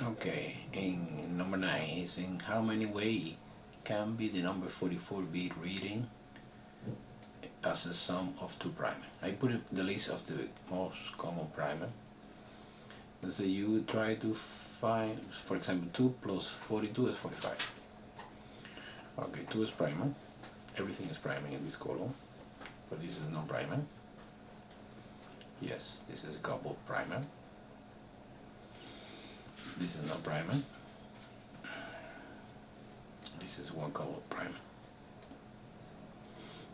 Okay, in number 9 is in how many ways can be the number 44-bit reading as a sum of two primer. I put the list of the most common primer. So you try to find, for example, 2 plus 42 is 45. Okay, 2 is primer. Everything is priming in this column, but this is no primer. Yes, this is a couple primer. This is no primer. This is one couple primer.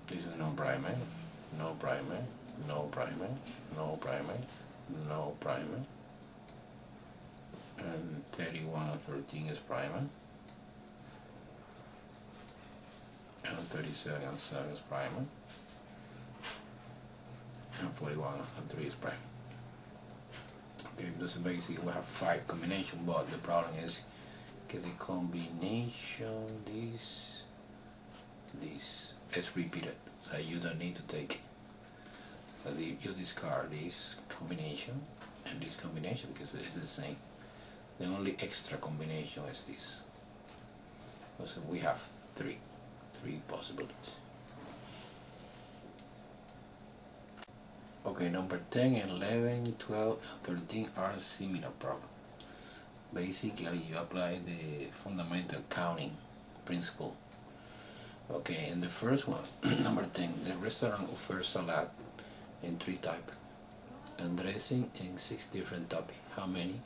This is no primer, no primer, no primer, no primer, no primer. And 31 and 13 is primer. And 37 and 7 is primer. And 41 and 3 is primer. Okay, so basically we have 5 combinations, but the problem is that the combination, this is repeated, so you don't need to take it. You discard this combination and this combination because it's the same. The only extra combination is this. So we have three possibilities. Okay, number 10, 11, 12, and 13 are similar problems. Basically, you apply the fundamental counting principle. Okay, and the first one, number 10, the restaurant offers salad in 3 types and dressing in 6 different toppings. How many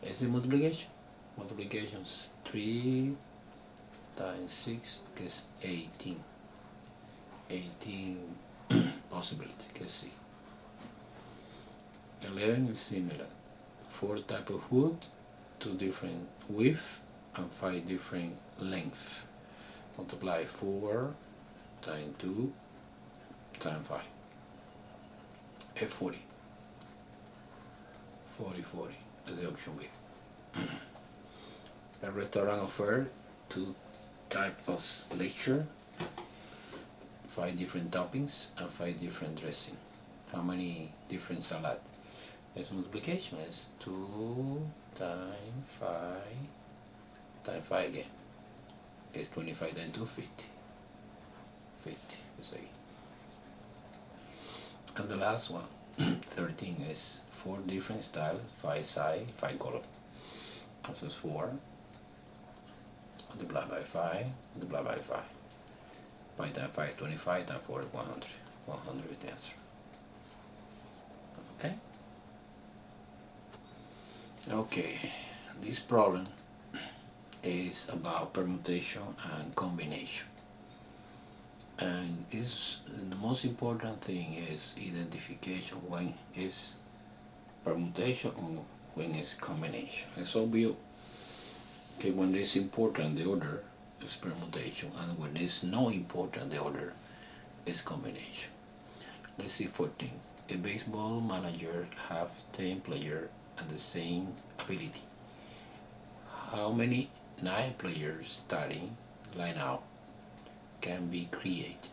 is the multiplication? Multiplication is 3 times 6 is 18. 18 possibility, let's see. 11 is similar. 4 types of wood, 2 different width and 5 different length. Multiply 4 times 2 times 5. F 40. 40, 40. That's the option B. A restaurant offered 2 types of lecture, 5 different toppings and 5 different dressing. How many different salad? Its multiplication is 2 times 5 times 5 again. It's 25 times 2, 50. 50, let's say. And the last one, 13, is 4 different styles, 5 size, 5 color. This is 4 multiplied by 5, multiplied by 5. 5 times 5 is 25, times 4 is 100. 100 is the answer. Okay? Okay, this problem is about permutation and combination. And the most important thing is identification when is permutation or when is combination. It's obvious that when it's important the order is permutation, and when it's not important the order is combination. Let's see 14. A baseball manager have 10 players and the same ability. How many 9 players starting line-out can be created?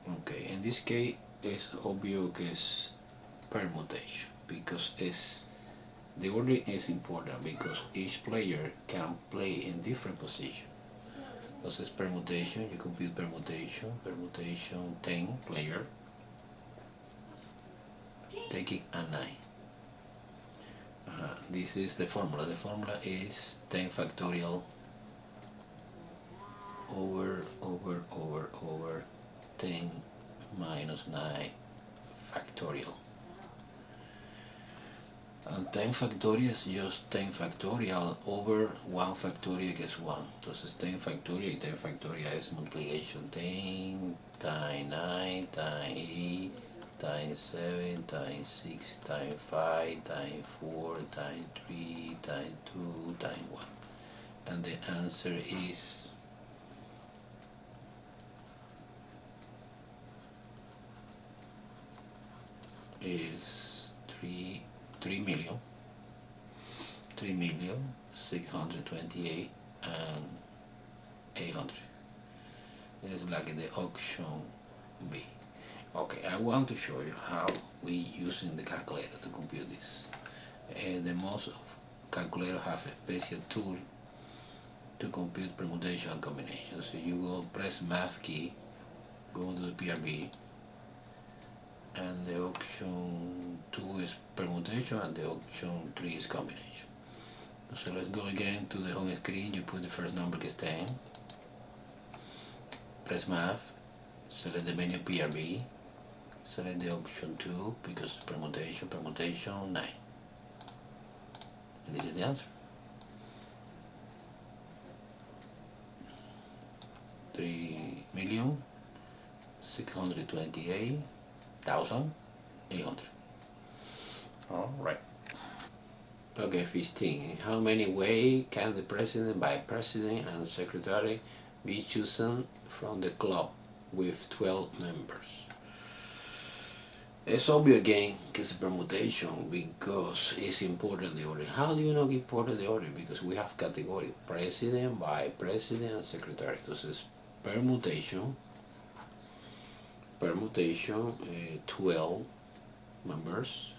Okay, in this case it's obvious it's permutation because the order is important because each player can play in different positions. This is permutation. You compute permutation 10 player taking a 9. This is the formula. The formula is 10 factorial over 10 minus 9 factorial. And 10 factorial is just 10 factorial over 1 factorial is 1. Entonces 10 factorial y 10 factorial es multiplication. 10 times 9 times 8 times 7 times 6 times 5 times 4 times 3 times 2 times 1. And the answer is is 3,628,800. It's like the option B. Okay, I want to show you how we using the calculator to compute this. The most calculator have a special tool to compute permutation and combination. So you go press math key, go to the PRB, and the option 2 is permutation and the option 3 is combination. So let's go again to the home screen. You put the first number que está in, press math, select the menu PRB, select the option 2 because permutation 9, and this is the answer. 3,628,800. All right. Okay, 15. How many ways can the president, vice president, and secretary be chosen from the club with 12 members? It's obvious again, it's a permutation because it's important the order. How do you know important the order? Because we have category president, vice president, and secretary. This is permutation, 12 members,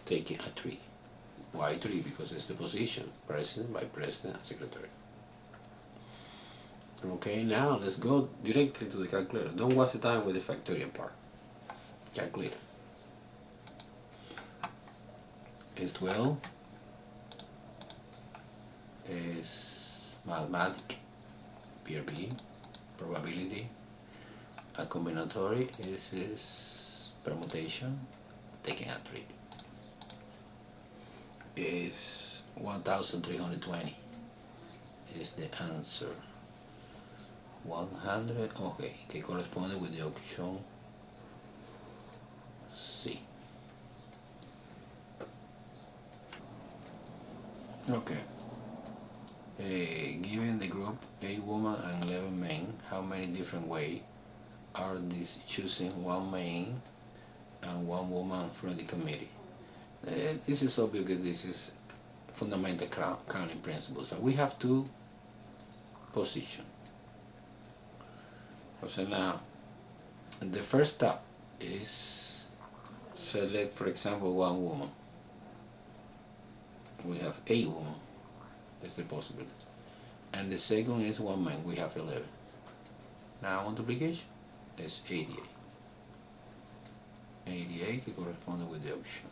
taking a 3. Why 3? Because it's the position, president, vice president, and secretary. Okay, now let's go directly to the calculator. Don't waste the time with the factorial part. Calculator. Is 12. Is mathematics, PRB, probability. A combinatory is permutation, taking a 3. Is 1,320 is the answer. 100, okay, que corresponde with the option C. Okay. Given the group 8 women and 11 men, how many different ways are these choosing one man and one woman from the committee? This is obvious because this is fundamental counting principles. So we have 2 positions. So now, the first step is select, for example, 1 woman. We have 8 women. That's the possibility. And the second is 1 man. We have 11. Now multiplication is 88. 88 que corresponde with the option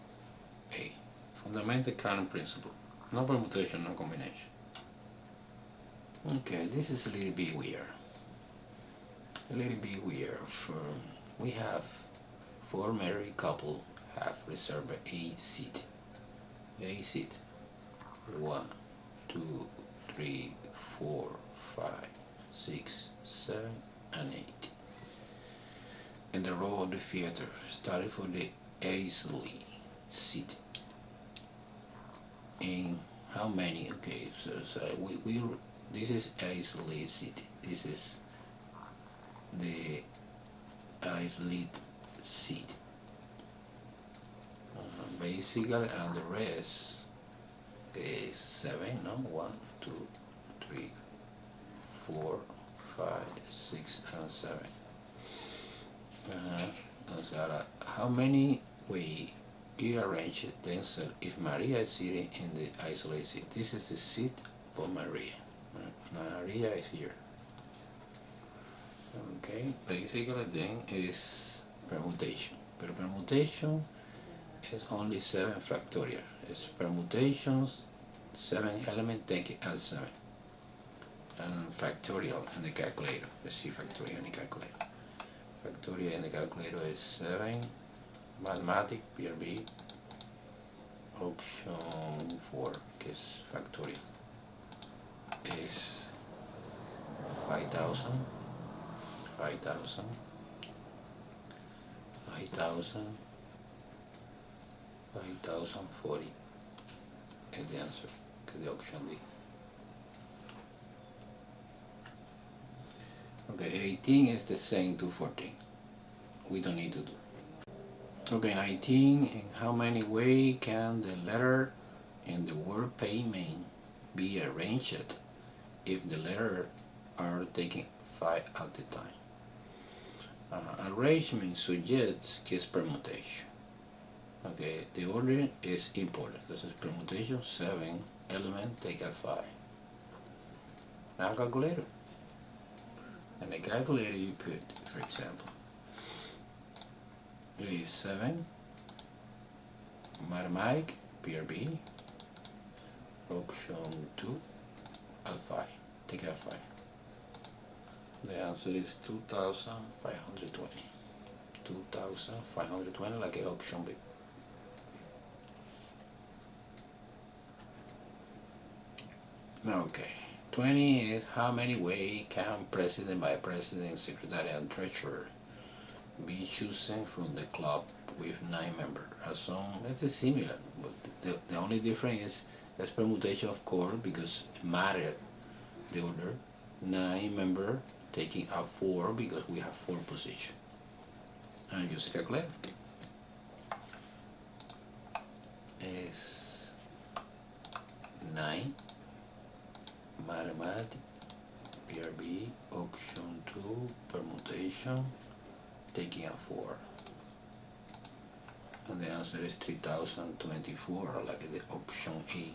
A. Fundamental counting principle. No permutation, no combination. Okay, this is a little bit weird. We have 4 married couple have reserved a seat. 1, 2, 3, 4, 5, 6, 7, and 8. In the row of the theater, starting for the easily seat. In how many? Okay, so this is easily seat. This is the islet seat. Basically, and the rest is 7, no? 1, 2, 3, 4, 5, 6, and 7. So how many we arrange themselves if Maria is sitting in the isolated seat? This is the seat for Maria. Maria is here. Okay, basically then is permutation. But permutation is only 7 factorial. It's permutations, 7 elements taken as 7. And factorial in the calculator. Let's see factorial in the calculator. Factorial in the calculator is 7. Mathematics, PRB. Option 4, que es factorial, is 5,000. 5,000, 5,040 is the answer to the option D. Okay, 18 is the same to 14. We don't need to do. Okay, 19, in how many ways can the letter in the word payment be arranged if the letters are taken 5 at a time? Arrangement suggests que es permutation. Okay, the order is important. This is permutation 7 element, take out 5. Now calculator. And the calculator you put, for example, it is 7 mathematic PRB option 2 alpha. Take out 5. The answer is 2,520. 2,520 like a option B. Okay. 20 is how many ways can president, vice president, secretary, and treasurer be chosen from the club with 9 members? It's similar, but the only difference is permutation, of course, because it matters the order. 9 members taking out 4 because we have 4 positions. And use a calculator. Is 9 mathematics PRB option 2 permutation taking out 4, and the answer is 3024 like the option A.